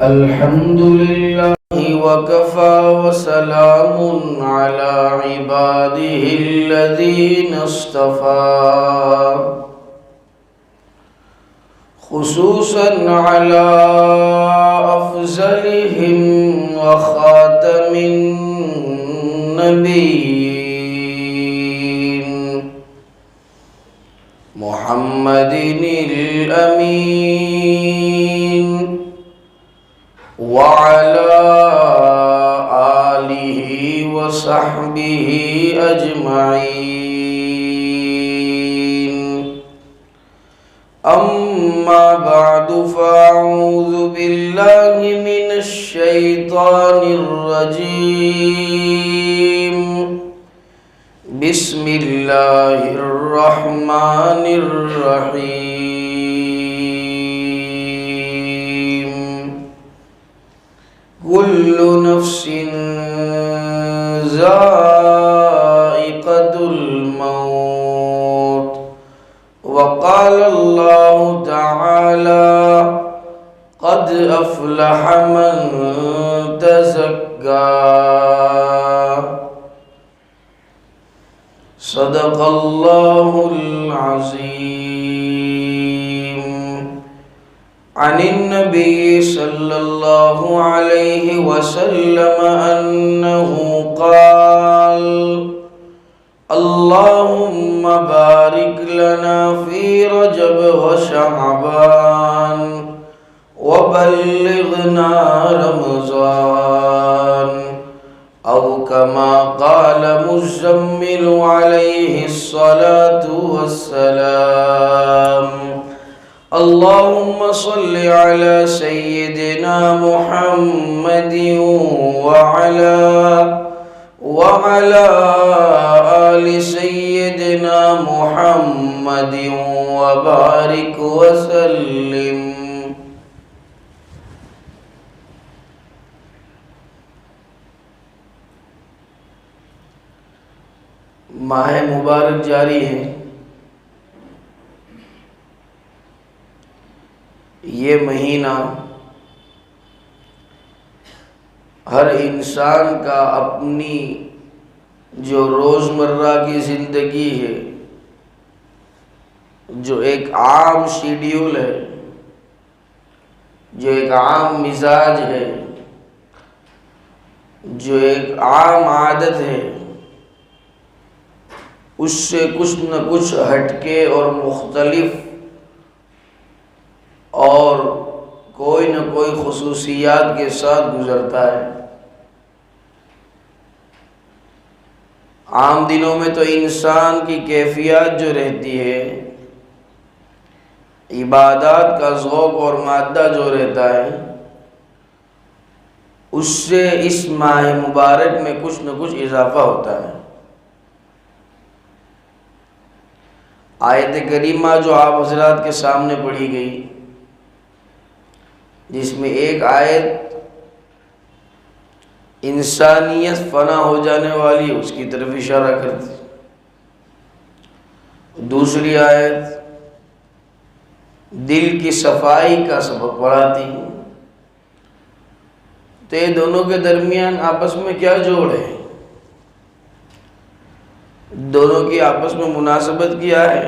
الحمد لله وكفى وسلام على عباده الذين اصطفى خصوصا على أفضلهم وخاتم النبيين محمد الأمين وعلى آله وصحبه أجمعين أما بعد فأعوذ بالله من الشيطان الرجيم بسم الله الرحمن الرحيم كل نفس ذائقة الموت وقال الله تعالى قد أفلح من تزكى صدق الله العظيم عن النبي صلى الله عليه وسلم أنه قال اللهم بارك لنا في رجب وشعبان وبلغنا رمضان أو كما قال مزمل عليه الصلاة والسلام اللهم صل على سيدنا محمد وعلى آل سيدنا محمد وبارك وسلم. ماہ مبارک جاری ہے. یہ مہینہ ہر انسان کا اپنی جو روزمرہ کی زندگی ہے، جو ایک عام شیڈیول ہے، جو ایک عام مزاج ہے، جو ایک عام عادت ہے، اس سے کچھ نہ کچھ ہٹ کے اور مختلف اور کوئی نہ کوئی خصوصیات کے ساتھ گزرتا ہے. عام دنوں میں تو انسان کی کیفیات جو رہتی ہے، عبادات کا ذوق اور مادہ جو رہتا ہے، اس سے اس ماہ مبارک میں کچھ نہ کچھ اضافہ ہوتا ہے. آیت کریمہ جو آپ حضرات کے سامنے پڑھی گئی، جس میں ایک آیت انسانیت فنا ہو جانے والی اس کی طرف اشارہ کرتی، دوسری آیت دل کی صفائی کا سبق پڑھاتی. تو یہ دونوں کے درمیان آپس میں کیا جوڑ ہے؟ دونوں کی آپس میں مناسبت کیا ہے؟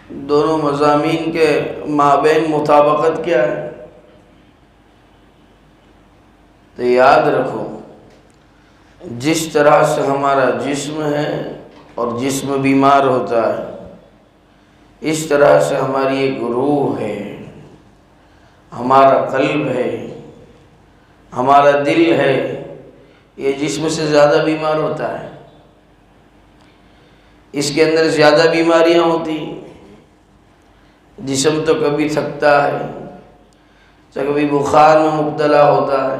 دونوں مضامین کے مابین مطابقت کیا ہے؟ تو یاد رکھو، جس طرح سے ہمارا جسم ہے اور جسم بیمار ہوتا ہے، اس طرح سے ہماری ایک روح ہے، ہمارا قلب ہے، ہمارا دل ہے، یہ جسم سے زیادہ بیمار ہوتا ہے. اس کے اندر زیادہ بیماریاں ہوتی ہیں. جسم تو کبھی تھکتا ہے، تو کبھی بخار میں مبتلا ہوتا ہے،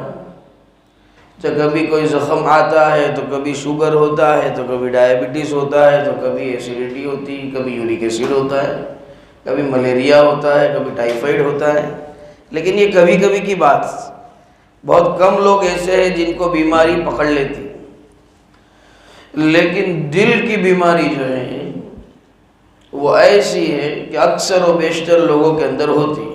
تو کبھی کوئی زخم آتا ہے، تو کبھی شوگر ہوتا ہے، تو کبھی ڈائبٹیز ہوتا ہے، تو کبھی ایسیڈیٹی ہوتی ہے، کبھی یورک ایسڈ ہوتا ہے، کبھی ملیریا ہوتا ہے، کبھی ٹائیفائڈ ہوتا ہے. لیکن یہ کبھی کبھی کی بات، بہت کم لوگ ایسے ہیں جن کو بیماری پکڑ لیتی. لیکن دل کی بیماری جو ہے وہ ایسی ہے کہ اکثر و بیشتر لوگوں کے اندر ہوتی ہے.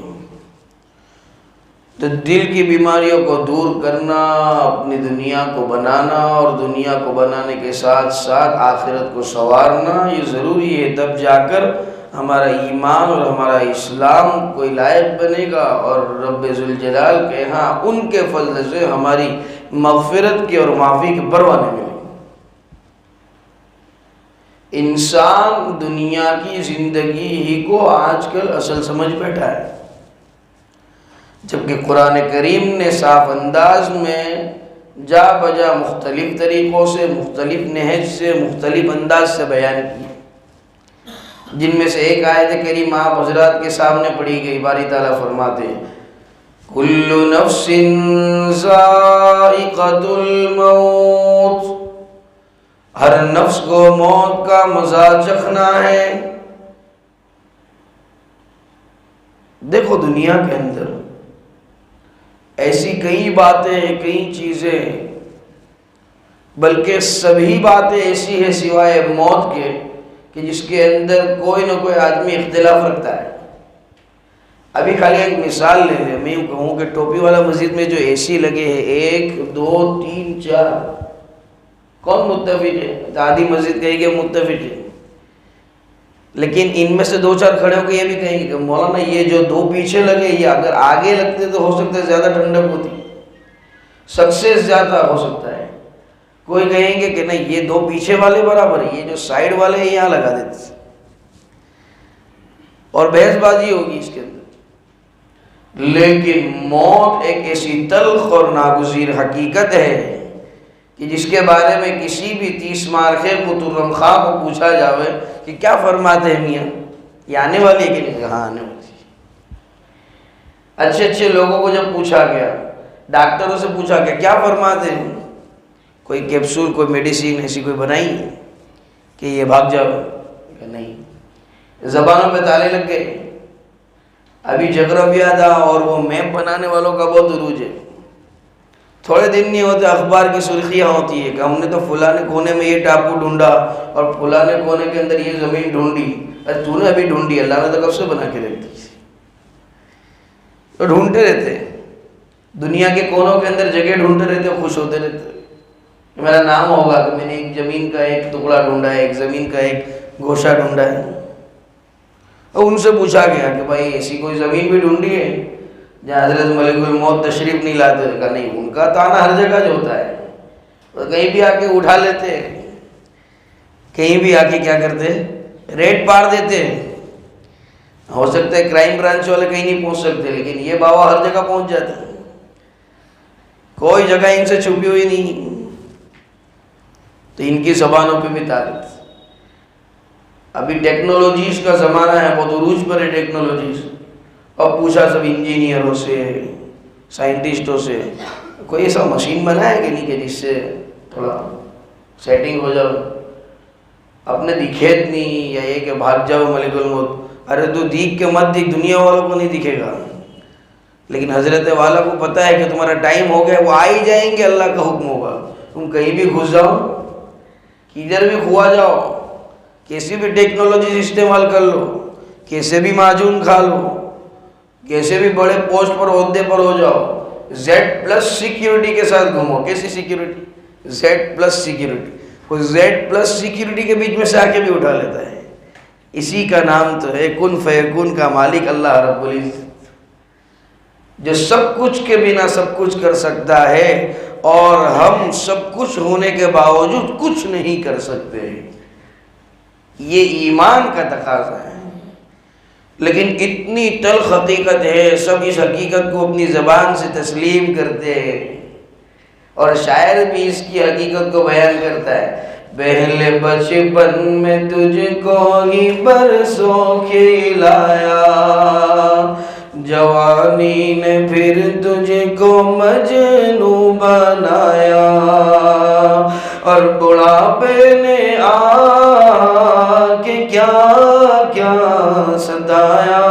تو دل کی بیماریوں کو دور کرنا، اپنی دنیا کو بنانا اور دنیا کو بنانے کے ساتھ ساتھ آخرت کو سنوارنا یہ ضروری ہے، تب جا کر ہمارا ایمان اور ہمارا اسلام کوئی لائق بنے گا اور رب ذوالجلال کے ہاں ان کے فضل سے ہماری مغفرت کی اور معافی کے پروانے ملیں۔ انسان دنیا کی زندگی ہی کو آج کل اصل سمجھ بیٹھا ہے، جبکہ قرآن کریم نے صاف انداز میں جا بجا مختلف طریقوں سے، مختلف نہج سے، مختلف انداز سے بیان کی، جن میں سے ایک آیت کریمہ آپ حضرات کے سامنے پڑھی گئی۔ باری تعالیٰ فرماتے ہیں کل نفس ذائقۃ الموت، ہر نفس کو موت کا مزہ چکھنا ہے۔ دیکھو دنیا کے اندر ایسی کئی باتیں، کئی چیزیں، بلکہ سبھی باتیں ایسی ہیں سوائے موت کے کہ جس کے اندر کوئی نہ کوئی آدمی اختلاف رکھتا ہے۔ ابھی خالی ایک مثال لے لیں، میں کہوں کہ ٹوپی والا مسجد میں جو اے سی لگے ہیں 1 2 3 4، کون متفق ہے؟ آدھی مسجد کہے گی متفق ہے، لیکن ان میں سے 2-4 کھڑے ہو کے یہ بھی کہیں گے کہ مولانا یہ جو 2 پیچھے لگے یہ اگر آگے لگتے تو ہو سکتا ہے زیادہ ٹھنڈک ہوتی، سکسیس زیادہ ہو سکتا ہے۔ کوئی کہیں گے کہ نہیں یہ 2 پیچھے والے برابر ہیں، یہ جو سائیڈ والے ہیں یہاں لگا دیتے، اور بحث بازی ہوگی اس کے اندر۔ لیکن موت ایک ایسی تلخ اور ناگزیر حقیقت ہے کہ جس کے بارے میں کسی بھی 30 مارخے خطرم خواہ کو پوچھا جاوے کہ کیا فرماتے ہیں میاں، یہ آنے والی ہے کہ نہیں؟ ہاں آنے والی ہے۔ اچھے لوگوں کو جب پوچھا گیا، ڈاکٹروں سے پوچھا گیا کیا فرماتے ہیں، کوئی کیپسول، کوئی میڈیسین ایسی کوئی بنائی ہے کہ یہ بھاگ جاؤ؟ کہ نہیں۔ زبانوں پہ تالے لگ گئے۔ ابھی جغرافیہ اور وہ میپ بنانے والوں کا بہت عروج ہے، تھوڑے دن نہیں ہوتے اخبار کی سرخیاں ہوتی ہے کہ ہم نے تو فلانے کونے میں یہ ٹاپو ڈھونڈا اور فلانے کونے کے اندر یہ زمین ڈھونڈی۔ ارے تو نے ابھی ڈھونڈی، اللہ نے تو کب سے بنا کے رکھ دی۔ تو ڈھونڈتے رہتے دنیا کے کونوں کے اندر، جگہ ڈھونڈتے رہتے، خوش ہوتے رہتے کہ میرا نام ہوگا کہ میں نے ایک زمین کا ایک ٹکڑا ڈھونڈا ہے، ایک زمین کا ایک گوشہ ڈھونڈا ہے۔ اور ان سے پوچھا گیا کہ بھائی ایسی کوئی زمین بھی ڈھونڈی ہے جہاں حضرت ملک الموت تشریف نہیں لاتے؟ کہا نہیں، ان کا تانا ہر جگہ جو ہوتا ہے، اور کہیں بھی آ کے اٹھا لیتے، کہیں بھی آ کے کیا کرتے، ریٹ پار دیتے۔ ہو سکتا ہے کرائم برانچ والے کہیں نہیں پہنچ سکتے، لیکن یہ باوا ہر جگہ پہنچ جاتے ہیں، کوئی جگہ ان سے چھپی ہوئی نہیں۔ تو ان کی زبانوں پہ بھی تعریف۔ ابھی ٹیکنالوجیز کا زمانہ ہے، بہت عروج پر ہے ٹیکنالوجیز، اور پوچھا سب انجینئروں سے، سائنٹسٹوں سے، کوئی ایسا مشین بنا ہے کہ نہیں کہ جس سے تھوڑا سیٹنگ ہو جاؤ، اپنے دکھیت نہیں، یا یہ کہ بھاگ جاؤ ملک الموت۔ ارے تو دیکھ کے مت دیکھ، دنیا والوں کو نہیں دکھے گا، لیکن حضرت والا کو پتہ ہے کہ تمہارا ٹائم ہو گیا، وہ آ ہی جائیں گے، اللہ کا حکم ہوگا۔ تم کہیں بھی گھس جاؤ، کدھر بھی کھوا جاؤ، کیسی بھی ٹیکنالوجی استعمال کر لو، کیسے بھی معجون کھا لو، کیسے بھی بڑے پوسٹ پر عہدے پر ہو جاؤ، Z+ سیکیورٹی کے ساتھ گھومو۔ کیسی سیکیورٹی؟ Z+ security. کوئی Z+ سیکیورٹی کے بیچ میں سے آ کے بھی اٹھا لیتا ہے۔ اسی کا نام تو ہے کن فیکون کا مالک اللہ رب العزت، جو سب کچھ کے بنا سب کچھ کر سکتا ہے، اور ہم سب کچھ ہونے کے باوجود کچھ نہیں کر سکتے۔ یہ ایمان کا تقاضا ہے، لیکن اتنی تلخ حقیقت ہے، سب اس حقیقت کو اپنی زبان سے تسلیم کرتے ہیں، اور شاعر بھی اس کی حقیقت کو بیان کرتا ہے۔ پہلے بچپن میں تجھ کو ہی برسوں کھلایا، جوانی نے پھر تجھ کو مجنوں بنایا، اور بڑھاپے نے آ کے کیا کیا ستایا،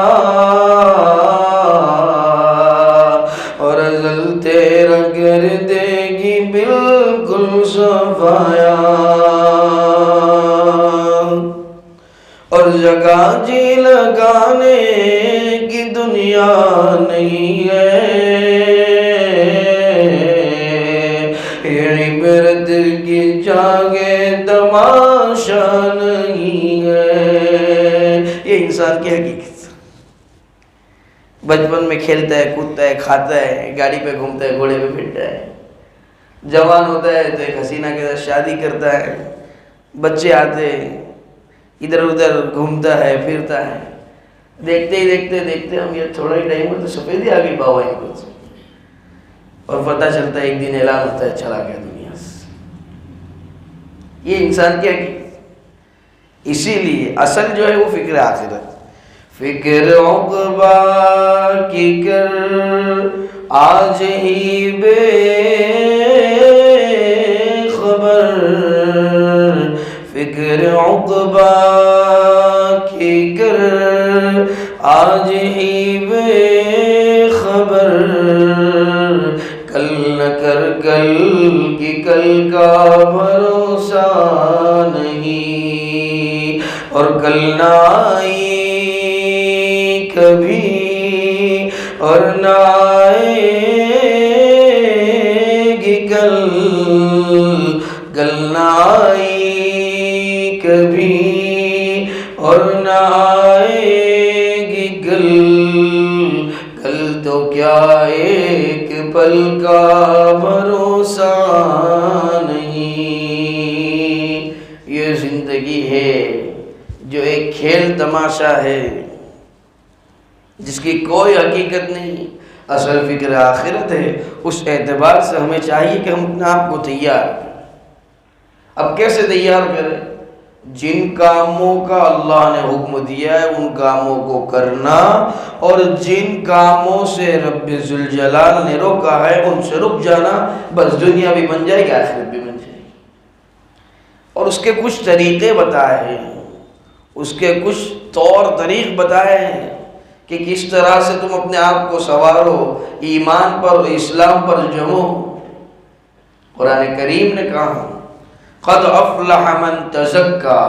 اور ازل تیرا کر دے گی بالکل صفایا، اور جگہ جی لگانے کی دنیا دنیا نہیں ہے، عبرت کی جگہ تماشا نہیں ہے۔ یہ انسان کی حقیقت۔ بچپن میں کھیلتا ہے، کودتا ہے، کھاتا ہے، گاڑی پہ گھومتا ہے، گھوڑے پہ پھرتا ہے، جوان ہوتا ہے تو ایک حسینہ کے ساتھ شادی کرتا ہے، بچے آتے ہیں، ادھر ادھر گھومتا ہے، پھرتا ہے، دیکھتے ہی دیکھتے ہم یہ تھوڑا ہی ٹائم میں تو سفیدی آ گئی بابا ان کو، اور پتہ چلتا ہے ایک دن اعلان ہوتا ہے چلا گیا دنیا سے۔ یہ انسان کی حقیقت۔ اسی لیے اصل جو ہے وہ فکر آخرت، فکر عقبہ کی کر آج ہی بے خبر، فکر عقبہ کی کر آج ہی بے خبر، کل نہ کر کل کی کل کا بھروسہ نہیں، اور کل نہ آئی کبھی اور نہ آئے گی کل، کل نہ آئی کبھی اور نہ آئے گی کل، کل تو کیا ایک پل کا بھروسہ نہیں۔ یہ زندگی ہے جو ایک کھیل تماشا ہے جس کی کوئی حقیقت نہیں، اصل فکر آخرت ہے۔ اس اعتبار سے ہمیں چاہیے کہ ہم اپنے آپ کو تیار کریں۔ اب کیسے تیار کریں؟ جن کاموں کا اللہ نے حکم دیا ہے ان کاموں کو کرنا، اور جن کاموں سے رب ذوالجلال نے روکا ہے ان سے رک جانا، بس دنیا بھی بن جائے گی، آخرت بھی بن جائے گی۔ اور اس کے کچھ طریقے بتائے ہیں، اس کے کچھ طور طریق بتائے ہیں کہ کس طرح سے تم اپنے آپ کو سنوارو، ایمان پر اسلام پر جمو۔ قرآن کریم نے کہا قد افلح من تزکا،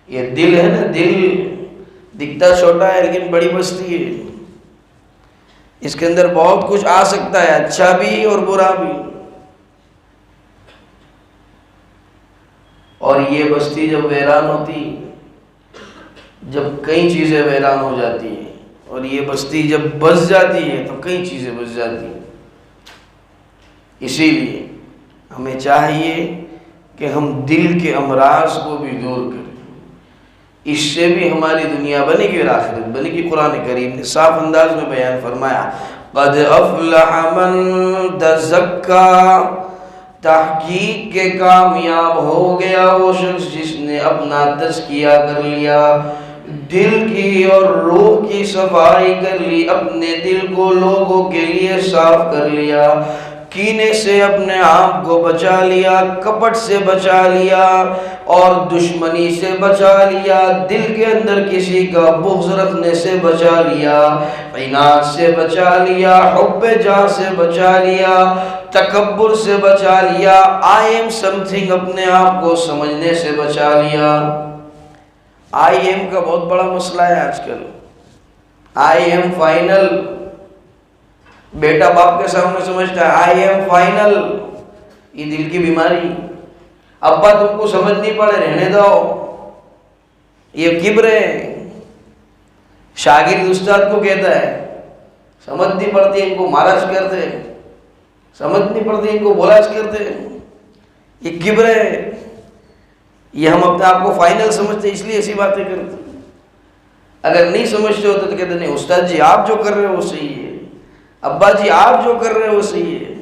یہ دل ہے نا، دل دکھتا چھوٹا ہے لیکن بڑی بستی ہے، اس کے اندر بہت کچھ آ سکتا ہے، اچھا بھی اور برا بھی۔ اور یہ بستی جب ویران ہوتی، جب کئی چیزیں ویران ہو جاتی ہیں، اور یہ بستی جب بس جاتی ہے تو کئی چیزیں بس جاتی ہیں۔ اسی لیے ہمیں چاہیے کہ ہم دل کے امراض کو بھی دور کریں، اس سے بھی ہماری دنیا بنے گی اور آخرت بنے گی۔ قرآن کریم نے صاف انداز میں بیان فرمایا قد افلح من تزکا، تحقیق کے کامیاب ہو گیا وہ شخص جس نے اپنا تزکیہ کر لیا، دل کی اور روح کی صفائی کر لی، اپنے دل کو لوگوں کے لیے صاف کر لیا، کینے سے اپنے آپ کو بچا لیا، کپٹ سے بچا لیا اور دشمنی سے بچا لیا، دل کے اندر کسی کا بغض رکھنے سے بچا لیا، عناد سے بچا لیا، حب جاہ سے بچا لیا، تکبر سے بچا لیا، I am something اپنے آپ کو سمجھنے سے بچا لیا۔ I am کا بہت بڑا مسئلہ ہے آج کل، I am final، بیٹا باپ کے سامنے سمجھتا ہے I am final، یہ دل کی بیماری۔ ابا تم کو سمجھ نہیں پڑے، رہنے دو، یہ کبر ہے۔ شاگرد استاد کو کہتا ہے سمجھ نہیں پڑتی ان کو ماراش کرتے، سمجھ نہیں پڑتی ان کو بولاش کرتے، یہ کبر ہے۔ یہ ہم اپنے آپ کو فائنل سمجھتے اس لیے ایسی باتیں کرتے۔ اگر نہیں سمجھتے ہوتے تو کہتے نہیں استاد جی آپ جو کر رہے ہو وہ صحیح ہے، ابا جی آپ جو کر رہے ہو وہ صحیح ہے۔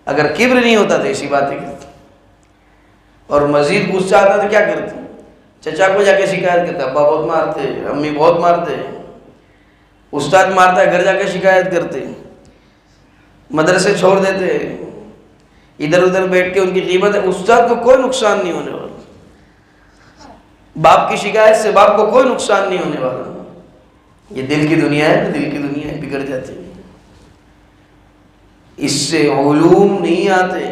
اگر کبر نہیں ہوتا تو ایسی باتیں کرتے، اور مزید غصہ آتا تو کیا کرتے؟ چچا کو جا کے شکایت کرتے، ابا بہت مارتے، امی بہت مارتے، استاد مارتا ہے، گھر جا کے شکایت کرتے، مدرسے چھوڑ دیتے، ادھر ادھر بیٹھ کے ان کی غیبت ہے۔ استاد کو کوئی نقصان نہیں ہونے والا، باپ کی شکایت سے باپ کو کوئی نقصان نہیں ہونے والا۔ یہ دل کی دنیا ہے، دل کی دنیا ہے، بگڑ جاتی ہے، اس سے علوم نہیں آتے،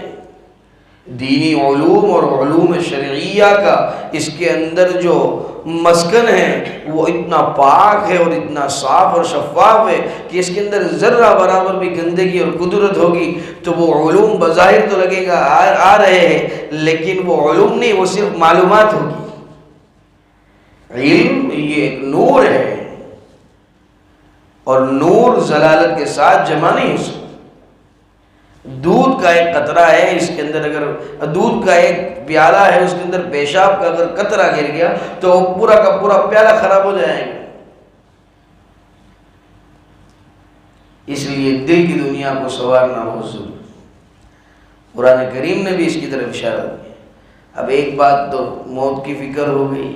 دینی علوم اور علوم شرعیہ کا اس کے اندر جو مسکن ہے وہ اتنا پاک ہے اور اتنا صاف اور شفاف ہے کہ اس کے اندر ذرہ برابر بھی گندگی اور قدرت ہوگی تو وہ علوم بظاہر تو لگے گا آ رہے ہیں، لیکن وہ علوم نہیں، وہ صرف معلومات ہوگی۔ علم یہ ایک نور ہے، اور نور ضلالت کے ساتھ جمع نہیں ہو سکتا۔ دودھ کا ایک قطرہ ہے، اس کے اندر اگر دودھ کا ایک پیالہ ہے، اس کے اندر پیشاب کا اگر قطرہ گر گیا تو پورا کا پورا پیالہ خراب ہو جائے گا۔ اس لیے دل کی دنیا کو سنوارنا بہت ضروری۔ قرآن کریم نے بھی اس کی طرف اشارہ کیا۔ اب ایک بات تو موت کی فکر ہو گئی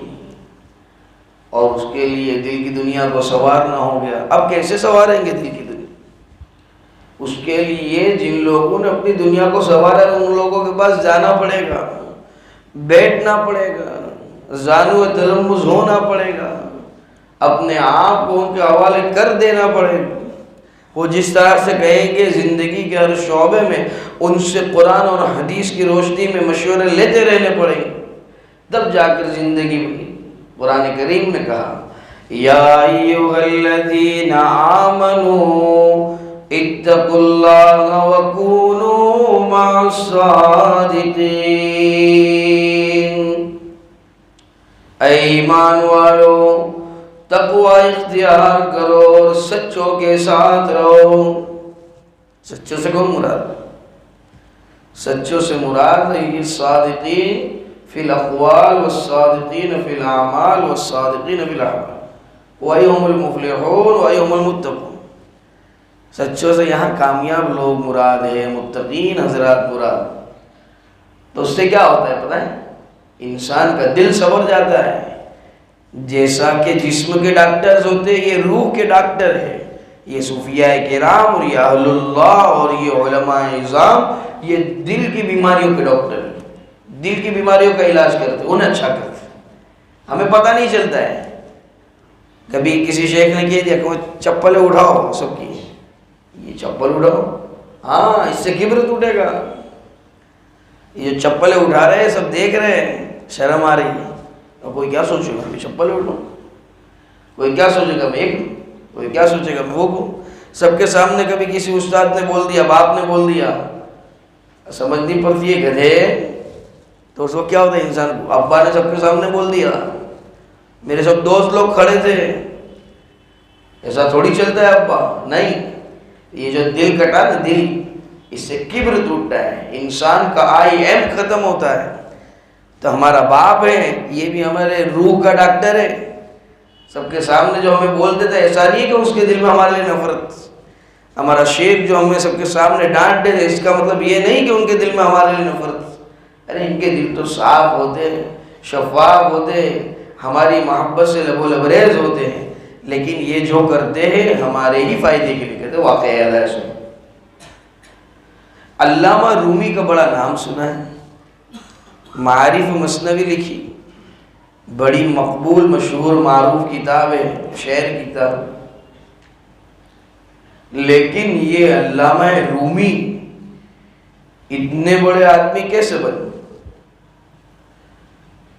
اور اس کے لیے دل کی دنیا کو سنوارنا ہو گیا۔ اب کیسے سنواریں گے دل کی دنیا؟ اس کے لیے جن لوگوں نے اپنی دنیا کو سنوارا ہے ان لوگوں کے پاس جانا پڑے گا، بیٹھنا پڑے گا، زانو تلمذ ہونا پڑے گا، اپنے آپ کو ان کے حوالے کر دینا پڑے گا۔ وہ جس طرح سے کہیں گے زندگی کے ہر شعبے میں ان سے قرآن اور حدیث کی روشنی میں مشورے لیتے رہنے پڑیں گے، تب جا کر زندگی بنی۔ قرآن کریم نے کہا یا ایھا الذین آمنوا اتقوا اللہ وکونوا مع الصادقین، اے ایمان والو تقوی اختیار کرو اور سچوں کے ساتھ رہو۔ سچوں سے کون مراد؟ سچوں سے مراد ہے یہ صادقین فی الاقوال والصادقین فی الاعمال والصادقین فی الاعمال وَأَيْهُمُ الْمُفْلِحُونَ وَأَيْهُمُ الْمُتَّقُونَ۔ سچوں سے یہاں کامیاب لوگ مراد ہے، متقین حضرات مراد۔ تو اس سے کیا ہوتا ہے پتہ ہے؟ انسان کا دل سنور جاتا ہے۔ جیسا کہ جسم کے ڈاکٹرز ہوتے ہیں، یہ روح کے ڈاکٹر ہے۔ یہ صوفیاء کرام اور یہ اہل اللہ اور یہ علماء اعظام یہ دل کی بیماریوں کے ڈاکٹر ہیں، دل کی بیماریوں کا علاج کرتے، انہیں اچھا کرتے۔ ہمیں پتہ نہیں چلتا ہے۔ کبھی کسی شیخ نے کہہ دیا کہ چپلیں اٹھاؤ سب کی، یہ چپل اٹھاؤ، ہاں اس سے کبر ٹوٹے گا۔ یہ چپلیں اٹھا رہے ہیں، سب دیکھ رہے ہیں، شرم آ رہی ہے۔ اور کوئی کیا سوچے گا میں چپلیں اٹھاؤں، کوئی کیا سوچے گا میں ایک لوں، کوئی کیا سوچے گا میں وہ کو۔ سب کے سامنے کبھی کسی استاد نے بول دیا، باپ نے بول دیا، سمجھنی پڑتی ہے گدھے، تو اس وقت کیا ہوتا ہے انسان کو؟ ابا نے سب کے سامنے بول دیا، میرے سب دوست لوگ کھڑے تھے، ایسا تھوڑی چلتا ہے ابا، نہیں۔ یہ جو دل کٹا نا، دل، اس سے کبر ٹوٹتا ہے، انسان کا آئی ایم ختم ہوتا ہے۔ تو ہمارا باپ ہے، یہ بھی ہمارے روح کا ڈاکٹر ہے۔ سب کے سامنے جو ہمیں بولتے تھے، ایسا نہیں کہ اس کے دل میں ہمارے لیے نفرت۔ ہمارا شیخ جو ہمیں سب کے سامنے ڈانٹتے تھے، اس کا مطلب یہ نہیں کہ ان کے دل میں ہمارے لیے نفرت۔ ارے ان کے دل تو صاف ہوتے ہیں، شفاف ہوتے ہیں، ہماری محبت سے لب و لبریز ہوتے ہیں، لیکن یہ جو کرتے ہیں ہمارے ہی فائدے کے لیے کرتے ہیں۔ واقعہ یاد ہے سن، علامہ رومی کا بڑا نام سنا ہے، معارف مثنوی لکھی، بڑی مقبول مشہور معروف کتاب ہے، شعر کی کتاب۔ لیکن یہ علامہ رومی اتنے بڑے آدمی کیسے بنے؟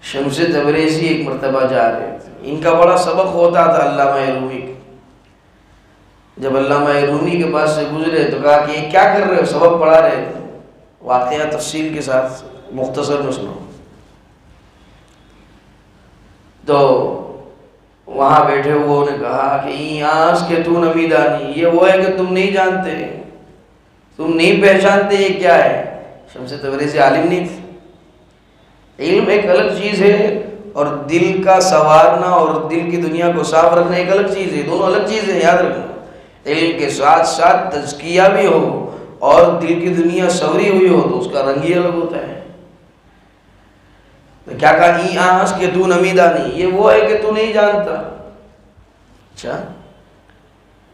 شمس تبریزی ایک مرتبہ جا رہے تھے، ان کا بڑا سبق ہوتا تھا علامہ رومی کا۔ جب علامہ رومی کے پاس سے گزرے تو کہا کہ یہ کیا کر رہے ہو؟ سبق پڑھا رہے تھے۔ واقعہ تفصیل کے ساتھ مختصر میں سنو۔ تو وہاں بیٹھے ہوئے نے کہا کہ این آس کے تو نمیدانی، یہ وہ ہے کہ تم نہیں جانتے، تم نہیں پہچانتے یہ کیا ہے۔ شمس تبریزی عالم نہیں تھے۔ علم ایک الگ چیز ہے اور دل کا سنوارنا اور دل کی دنیا کو صاف رکھنا ایک الگ چیز ہے، دونوں الگ چیزیں یاد رکھنا۔ علم کے ساتھ ساتھ تزکیہ بھی ہو اور دل کی دنیا سوری ہوئی ہو تو اس کا رنگ ہی الگ ہوتا ہے۔ تو کیا کہا ای آنس کہ تو نمیدانی، یہ وہ ہے کہ تو نہیں جانتا۔ اچھا،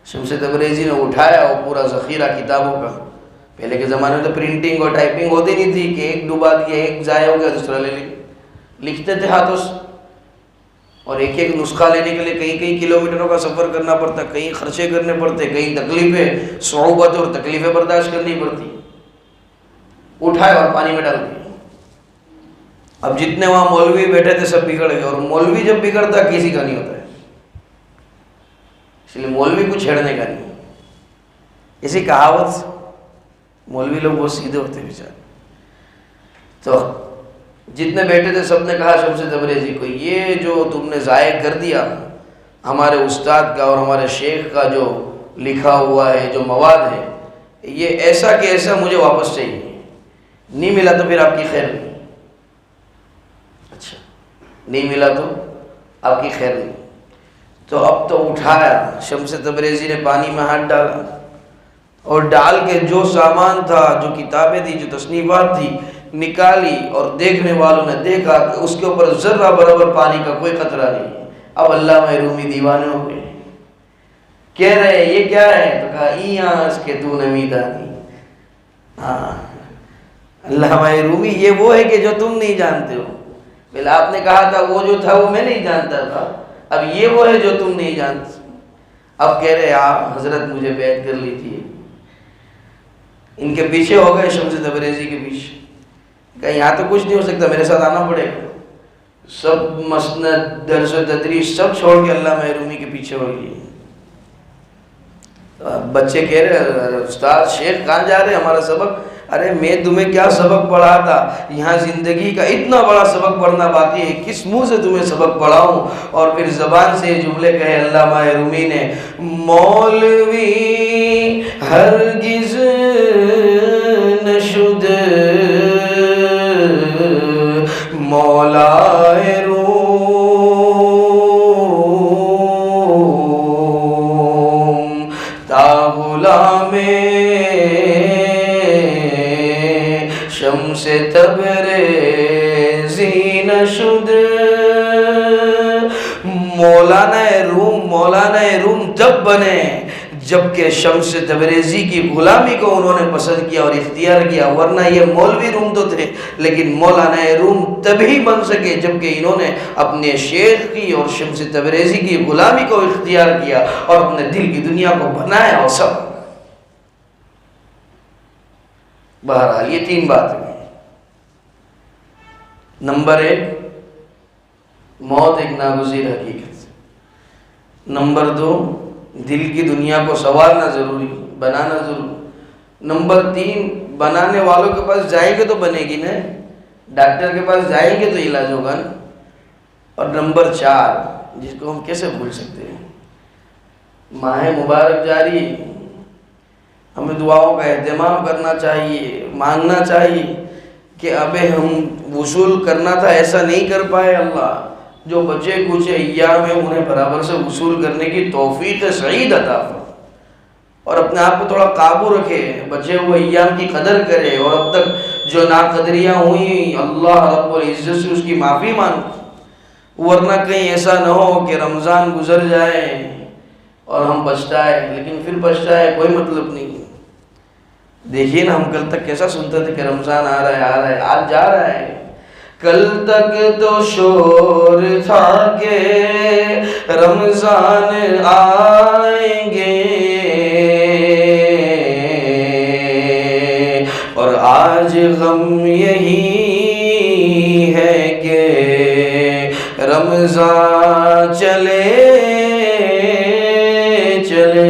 شمس تبریزی نے اٹھایا وہ پورا ذخیرہ کتابوں کا۔ پہلے کے زمانے میں تو پرنٹنگ اور ٹائپنگ ہوتی نہیں تھی کہ ایک ڈوبا دیا، ایک ضائع ہو گیا دوسرا لے لکھتے تھے ہاتھوں سے، اور ایک ایک نسخہ لینے کے لیے کئی کئی کلومیٹروں کا سفر کرنا پڑتا، کئی خرچے کرنے پڑتے، کئی تکلیفیں، صعوبت اور تکلیفیں برداشت کرنی پڑتی۔ اٹھائے اور پانی میں ڈال دیا، اب جتنے وہاں مولوی بیٹھے تھے سب بگڑ گئے، اور مولوی جب بگڑتا کسی کا نہیں ہوتا ہے، اس لیے مولوی کو چھیڑنے کا نہیں۔ اسی کہاوت سے مولوی لوگ بہت سیدھے ہوتے بیچارے۔ تو جتنے بیٹھے تھے سب نے کہا شمس تبریزی کو، یہ جو تم نے ضائع کر دیا ہمارے استاد کا اور ہمارے شیخ کا جو لکھا ہوا ہے، جو مواد ہے، یہ ایسا کہ ایسا مجھے واپس چاہیے، نہیں ملا تو پھر آپ کی خیر نہیں۔ اچھا، نہیں ملا تو آپ کی خیر نہیں۔ تو اب تو اٹھایا شمس تبریزی نے، پانی میں ہاتھ ڈالا اور ڈال کے جو سامان تھا، جو کتابیں تھی، جو تصنیفات تھی، نکالی، اور دیکھنے والوں نے دیکھا کہ اس کے اوپر ذرہ برابر پانی کا کوئی قطرہ نہیں۔ اب علامہ رومی دیوانے ہو گئے، کہہ رہے یہ کیا ہے؟ تو کہا ایاس کے تو نمیدانی۔ ہاں، علامہ رومی یہ وہ ہے کہ جو تم نہیں جانتے ہو۔ پہلے آپ نے کہا تھا وہ جو تھا وہ میں نہیں جانتا تھا، اب یہ وہ ہے جو تم نہیں جانتے۔ اب کہہ رہے آپ حضرت مجھے بیعت کر لیجیے۔ ان کے پیچھے ہو گئے، شمس تبریزی کے پیچھے، کہ یہاں تو کچھ نہیں ہو سکتا، میرے ساتھ آنا پڑے گا۔ سب مسند، درس و تدریس سب چھوڑ کے علامہ رومی کے پیچھے ہو گئی۔ بچے کہہ رہے استاد شیخ کہاں جا رہے ہمارا سبق؟ ارے میں تمہیں کیا سبق پڑھا تھا، یہاں زندگی کا اتنا بڑا سبق پڑھنا باقی ہے، کس منہ سے تمہیں سبق پڑھاؤں؟ اور پھر زبان سے جملے کہے علامہ رومی نے، مولوی ہرگز نشد مولا روم تا غلام شمس تبریزی نشد۔ مولانا روم تب بنے جبکہ شمس تبریزی کی غلامی کو انہوں نے پسند کیا اور اختیار کیا، ورنہ یہ مولوی روم تو تھے، لیکن مولانا روم تبھی بن سکے جبکہ انہوں نے اپنے شیخ کی اور شمس تبریزی کی غلامی کو اختیار کیا اور اپنے دل کی دنیا کو بنایا اور سب۔ بہرحال یہ تین باتیں ہیں۔ نمبر 1، موت ایک ناگزیر حقیقت۔ نمبر 2، دل کی دنیا کو سنوارنا ضروری، بنانا ضروری۔ نمبر 3، بنانے والوں کے پاس جائیں گے تو بنے گی نا، ڈاکٹر کے پاس جائیں گے تو علاج ہوگا نا۔ اور نمبر 4، جس کو ہم کیسے بھول سکتے ہیں، ماہ مبارک جاری، ہمیں دعاؤں کا اہتمام کرنا چاہیے، مانگنا چاہیے کہ ابے ہم وصول کرنا تھا ایسا نہیں کر پائے، اللہ جو بچے کچھ ایام ہیں انہیں برابر سے وصول کرنے کی توفیق سعید عطا فرما، اور اپنے آپ پہ تھوڑا قابو رکھے، بچے ہوئے ایام کی قدر کرے، اور اب تک جو ناقدریاں ہوئیں اللہ رب العزت سے اس کی معافی مانگ، ورنہ کہیں ایسا نہ ہو کہ رمضان گزر جائے اور ہم پچھتائے، لیکن پھر پچھتائے کوئی مطلب نہیں۔ دیکھیے نا، ہم کل تک کیسا سنتے تھے کہ رمضان آ رہا ہے، آج جا رہا ہے۔ کل تک تو شور تھا کہ رمضان آئیں گے، اور آج غم یہی ہے کہ رمضان چلے چلے۔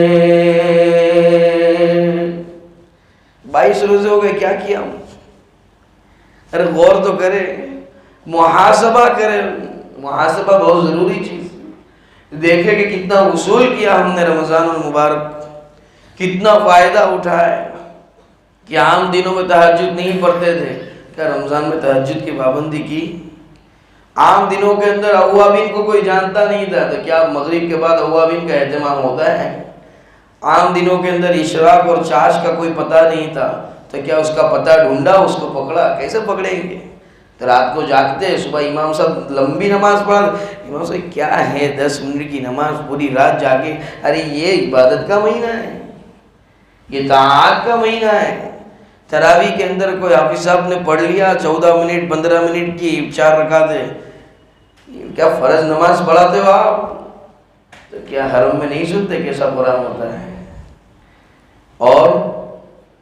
22 روزے ہو گئے، کیا کیا ہم؟ ارے غور تو کرے، محاسبہ کرے۔ محاسبہ بہت ضروری چیز۔ دیکھے کہ کتنا وصول کیا ہم نے رمضان المبارک، کتنا فائدہ اٹھائے۔ کہ عام دنوں میں تہجد نہیں پڑھتے تھے، کیا رمضان میں تہجد کی پابندی کی؟ عام دنوں کے اندر اوابین کو کوئی جانتا نہیں تھا، تو کیا مغرب کے بعد اوابین کا اہتمام ہوتا ہے؟ عام دنوں کے اندر اشراق اور چاش کا کوئی پتہ نہیں تھا، تو کیا اس کا پتہ ڈھونڈا، اس کو پکڑا؟ کیسے پکڑیں گے؟ تو رات کو جاگتے، صبح امام صاحب لمبی نماز پڑھا، امام صاحب کیا ہے 10 منٹ کی نماز، پوری رات جاگے؟ ارے یہ عبادت کا مہینہ ہے، یہ طاعات کا مہینہ ہے۔ تراویح کے اندر کوئی حافظ صاحب نے پڑھ لیا 14 منٹ 15 منٹ کی 4 رکعتیں، کیا فرض نماز پڑھاتے ہو آپ؟ تو کیا حرم میں نہیں سنتے کیسا قرآن ہوتا ہے؟ اور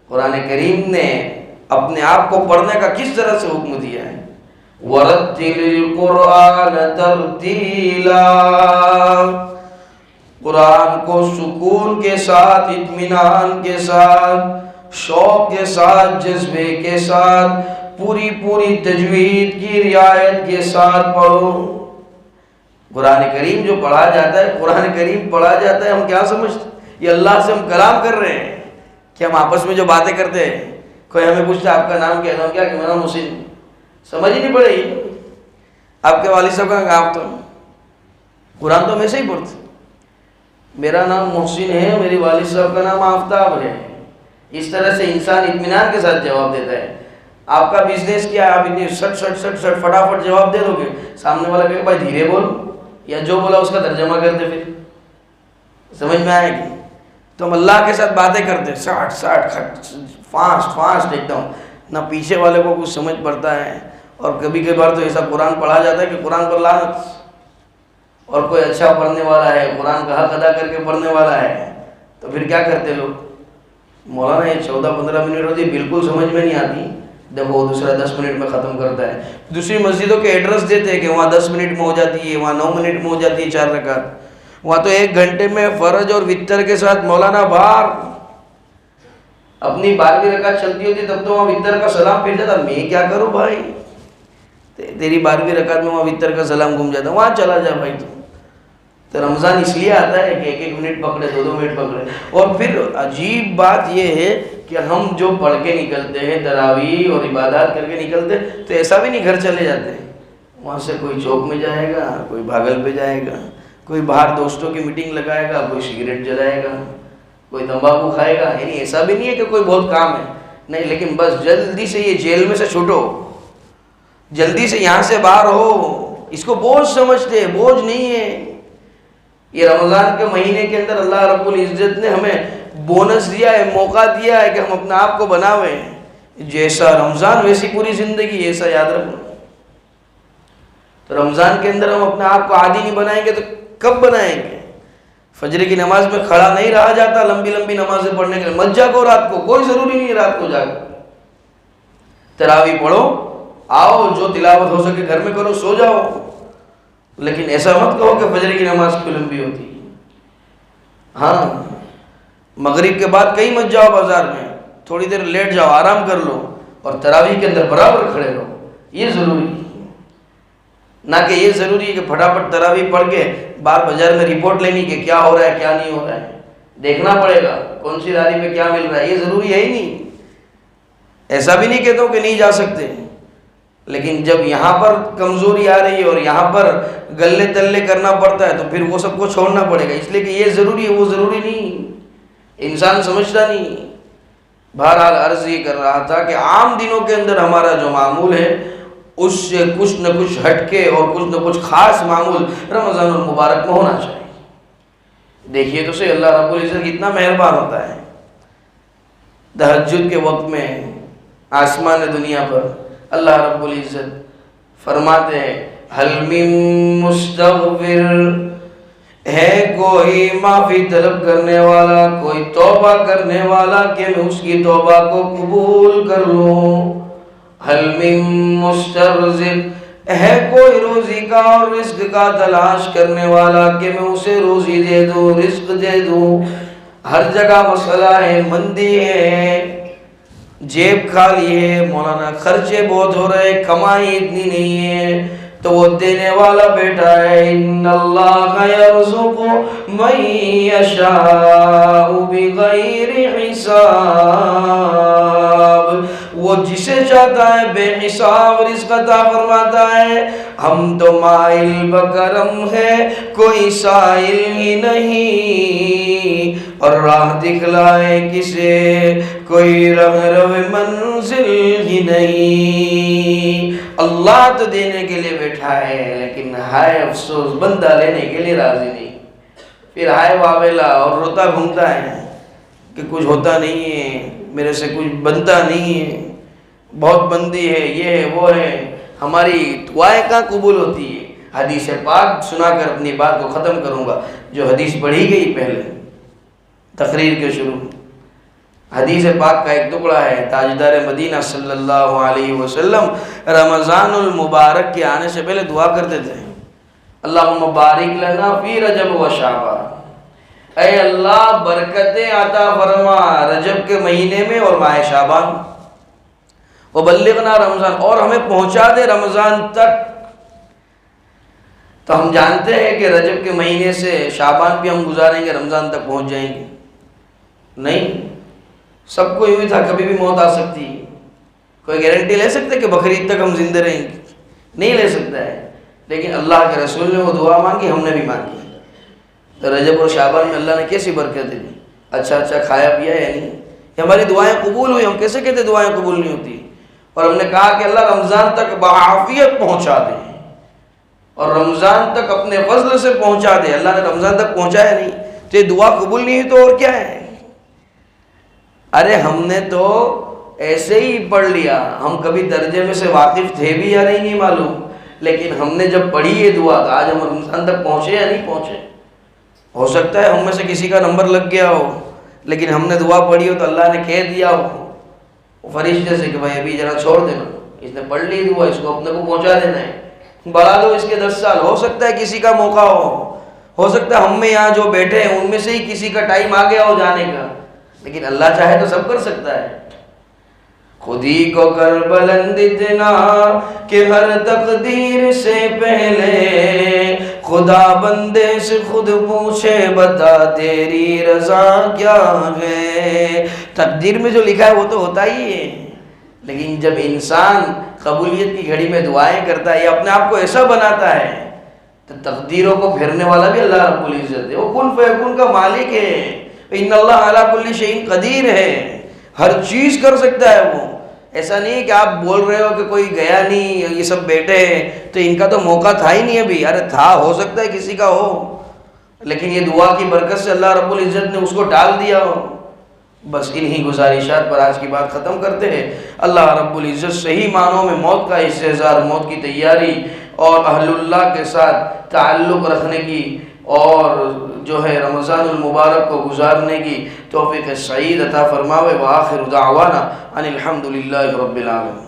قرآن کریم نے اپنے آپ کو پڑھنے کا کس طرح سے حکم دیا ہے؟ وَرَتِّلِ الْقُرْآنَ تَرْتِيلًا، قرآن کو سکون کے ساتھ، اطمینان کے ساتھ، شوق کے ساتھ، جذبے کے ساتھ، پوری تجوید کی رعایت کے ساتھ پڑھو۔ قرآن کریم جو پڑھا جاتا ہے، قرآن کریم پڑھا جاتا ہے، ہم کیا سمجھتے ہیں یہ اللہ سے ہم کلام کر رہے ہیں کہ ہم آپس میں جو باتیں کرتے ہیں، کوئی ہمیں پوچھتا آپ کا نام کیا ہے، کیا کہ میرا نام محسن، سمجھ ہی نہیں پڑے گی آپ کے والد صاحب کا نام، تو قرآن تو ہم ایسے ہی پڑھتے، میرا نام محسن ہے، میری والد صاحب کا نام آفتاب ہے۔ اس طرح سے انسان اطمینان کے ساتھ جواب دیتا ہے۔ آپ کا بزنس کیا ہے، آپ اتنی سٹ فٹافٹ جواب دے دو گے، سامنے والا کہے بھائی دھیرے بول، یا جو بولا اس کا ترجمہ کر دے، پھر سمجھ میں آئے گی۔ تو ہم اللہ کے ساتھ باتیں کرتے فاسٹ ایک دم، نہ پیچھے والے کو کچھ سمجھ پڑتا ہے، اور کبھی بار تو ایسا قرآن پڑھا جاتا ہے کہ قرآن پر لعنت، اور کوئی اچھا پڑھنے والا ہے، قرآن کا حق ادا کر کے پڑھنے والا ہے، تو پھر کیا کرتے لوگ، مولانا یہ 14-15 منٹ ہوتی بالکل سمجھ میں نہیں آتی، دیکھو دوسرا 10 منٹ میں ختم کرتا ہے۔ دوسری مسجدوں کے ایڈریس دیتے ہیں کہ وہاں 10 منٹ میں ہو جاتی ہے، وہاں 9 منٹ میں ہو جاتی ہے 4 رکعت، وہاں تو 1 گھنٹے میں فرض اور وتر کے ساتھ مولانا باہر اپنی 12ویں رکعت چلتی ہوتی، تب تو وہاں وتر کا سلام پھر جاتا، میں کیا کروں بھائی، تیری 12ویں رکعت میں وہاں وتر کا سلام گم جاتا، وہاں چلا جا بھائی۔ تو رمضان اس لیے آتا ہے کہ 1-1 منٹ پکڑے، 2-2 منٹ پکڑے۔ اور پھر عجیب بات یہ ہے کہ ہم جو پڑھ کے نکلتے ہیں، تراویح اور عبادات کر کے نکلتے، تو ایسا بھی نہیں گھر چلے جاتے، وہاں سے کوئی چوک میں جائے گا، کوئی بھاگل پہ جائے گا، کوئی باہر دوستوں کی میٹنگ لگائے گا، کوئی سگریٹ جلائے گا، کوئی تمباکو کھائے گا۔ یعنی ایسا بھی نہیں ہے کہ کوئی بہت کام ہے، نہیں، لیکن بس جلدی سے یہ جیل میں سے چھوٹو، جلدی سے یہاں سے باہر ہو، اس کو بوجھ سمجھتے ہیں، بوجھ نہیں ہے۔ یہ رمضان کے مہینے کے اندر اللہ رب العزت نے ہمیں بونس دیا ہے، موقع دیا ہے کہ ہم اپنے آپ کو بناویں، جیسا رمضان ویسی پوری زندگی، ایسا یاد رکھنا۔ تو رمضان کے اندر ہم اپنے آپ کو عادی نہیں بنائیں گے تو کب بنائیں گے؟ فجر کی نماز میں کھڑا نہیں رہا جاتا لمبی نمازیں پڑھنے کے لیے، مت جاگو رات کو، کوئی ضروری نہیں ہے رات کو جاگو، تراویح پڑھو، آؤ جو تلاوت ہو سکے گھر میں کرو، سو جاؤ، لیکن ایسا مت کہو کہ فجر کی نماز کیوں لمبی ہوتی ہے۔ ہاں، مغرب کے بعد کہیں مت جاؤ بازار میں، تھوڑی دیر لیٹ جاؤ، آرام کر لو، اور تراویح کے اندر برابر کھڑے رہو، یہ ضروری ہے۔ نہ کہ یہ ضروری ہے کہ پھٹافٹ تراویح پڑھ کے باہر بازار میں رپورٹ لینی کہ کیا ہو رہا ہے کیا نہیں ہو رہا ہے، دیکھنا پڑے گا کون سی راری پہ کیا مل رہا ہے، یہ ضروری ہے ہی نہیں۔ ایسا بھی نہیں کہتا ہوں کہ نہیں جا سکتے، لیکن جب یہاں پر کمزوری آ رہی ہے اور یہاں پر گلے تلے کرنا پڑتا ہے تو پھر وہ سب کو چھوڑنا پڑے گا، اس لیے کہ یہ ضروری ہے وہ ضروری نہیں، انسان سمجھتا نہیں۔ بہرحال عرض یہ کر رہا تھا کہ عام دنوں کے اندر ہمارا جو معمول ہے اس سے کچھ نہ کچھ ہٹ کے اور کچھ نہ کچھ خاص معمول رمضان المبارک میں ہونا چاہیے۔ دیکھیے تو صحیح، اللہ رب العزت کتنا مہربان ہوتا ہے، تہجد کے وقت میں آسمان دنیا پر اللہ رب العزت فرماتے ہیں حل من مستغفر، ہے کوئی معافی طلب کرنے والا، کوئی توبہ کرنے والا کہ میں اس کی توبہ کو قبول کر لوں، حل من مسترزق، ہے کوئی روزی کا اور رزق کا تلاش کرنے والا کہ میں اسے روزی دے دوں، رزق دے دوں۔ ہر جگہ مسئلہ ہے، مندی ہے، جیب خالی ہے، مولانا خرچے بہت ہو رہے، کمائی اتنی نہیں ہے، تو وہ دینے والا بیٹا ہے، ان اللہ یرزق من یشاء بغیر حساب، وہ جسے چاہتا ہے بے حساب رزق عطا فرماتا ہے۔ ہم تو مائل بکرم ہے، کوئی سائل ہی نہیں، اور راہ دکھلائے کسے کوئی رہنو منزل ہی نہیں۔ اللہ تو دینے کے لیے بیٹھا ہے، لیکن ہائے افسوس بندہ لینے کے لیے راضی نہیں، پھر ہائے واویلا اور روتا گھومتا ہے کہ کچھ ہوتا نہیں ہے، میرے سے کچھ بنتا نہیں ہے، بہت بندی ہے، یہ ہے وہ ہے۔ ہماری دعائیں کہاں قبول ہوتی ہے؟ حدیث پاک سنا کر اپنی بات کو ختم کروں گا، جو حدیث پڑھی گئی پہلے تقریر کے شروع، حدیث پاک کا ایک ٹکڑا ہے، تاجدار مدینہ صلی اللہ علیہ وسلم رمضان المبارک کے آنے سے پہلے دعا کرتے تھے، اللہم بارک لنا فی رجب و شعبان، اے اللہ برکتیں عطا فرما رجب کے مہینے میں اور ماہ شعبان، وبلغنا رمضان، اور ہمیں پہنچا دے رمضان تک۔ تو ہم جانتے ہیں کہ رجب کے مہینے سے شعبان بھی ہم گزاریں گے، رمضان تک پہنچ جائیں گے؟ نہیں، سب کو یوں ہی تھا کبھی بھی موت آ سکتی ہے۔ کوئی گارنٹی لے سکتے کہ بقرعید تک ہم زندہ رہیں گے؟ نہیں لے سکتا ہے، لیکن اللہ کے رسول نے وہ دعا مانگی، ہم نے بھی مانگی۔ تو رجب اور شعبان میں اللہ نے کیسی برکت دی، اچھا کھایا پیا ہے، نہیں کہ ہماری دعائیں قبول ہوئی۔ ہم کیسے کہتے دعائیں قبول نہیں ہوتی؟ اور ہم نے کہا کہ اللہ رمضان تک بعافیت پہنچا دے، اور رمضان تک اپنے فضل سے پہنچا دے۔ اللہ نے رمضان تک پہنچایا نہیں تو یہ دعا قبول نہیں ہوئی تو اور کیا ہے؟ ارے ہم نے تو ایسے ہی پڑھ لیا، ہم کبھی ترجمے سے واقف تھے بھی یا نہیں معلوم، لیکن ہم نے جب پڑھی یہ دعا تو آج ہم رمضان تک پہنچے یا نہیں پہنچے؟ ہو سکتا ہے ہم میں سے کسی کا نمبر لگ گیا ہو، لیکن ہم نے دعا پڑھی ہو تو اللہ نے کہہ دیا ہو فرشتے سے کہ بھائی ابھی ذرا چھوڑ دینا، اس نے پڑھ لی دعا، اس کو اپنے کو پہنچا دینا ہے، بڑھا دو اس کے 10 سال۔ ہو سکتا ہے کسی کا موقع ہو سکتا ہے ہم میں یہاں جو بیٹھے ہیں ان میں سے ہی کسی کا ٹائم آ گیا ہو جانے کا، لیکن اللہ چاہے تو سب کر سکتا ہے۔ خود ہی کو کر بلند اتنا کہ ہر تقدیر سے پہلے خدا بندے سے خود پوچھے بتا تیری رضا کیا ہے۔ تقدیر میں جو لکھا ہے وہ تو ہوتا ہی ہے، لیکن جب انسان قبولیت کی گھڑی میں دعائیں کرتا ہے یا اپنے آپ کو ایسا بناتا ہے تو تقدیروں کو پھیرنے والا بھی اللہ رب العزت ہے، وہ کن فیکون کا مالک ہے۔ ان اللہ علی کل شیء قدیر ہے، ہر چیز کر سکتا ہے وہ۔ ایسا نہیں کہ آپ بول رہے ہو کہ کوئی گیا نہیں، یہ سب بیٹھے ہیں تو ان کا تو موقع تھا ہی نہیں ابھی۔ ارے تھا، ہو سکتا ہے کسی کا ہو، لیکن یہ دعا کی برکت سے اللہ رب العزت نے اس کو ٹال دیا ہو۔ بس انہی گزارشات پر آج کی بات ختم کرتے ہیں۔ اللہ رب العزت صحیح معنوں میں موت کا استحضار، موت کی تیاری اور اہل اللہ کے ساتھ تعلق رکھنے کی اور جو ہے رمضان المبارک کو گزارنے کی توفیق سعید عطا فرماوے۔ وآخر دعوانا ان الحمد للہ رب العالمین۔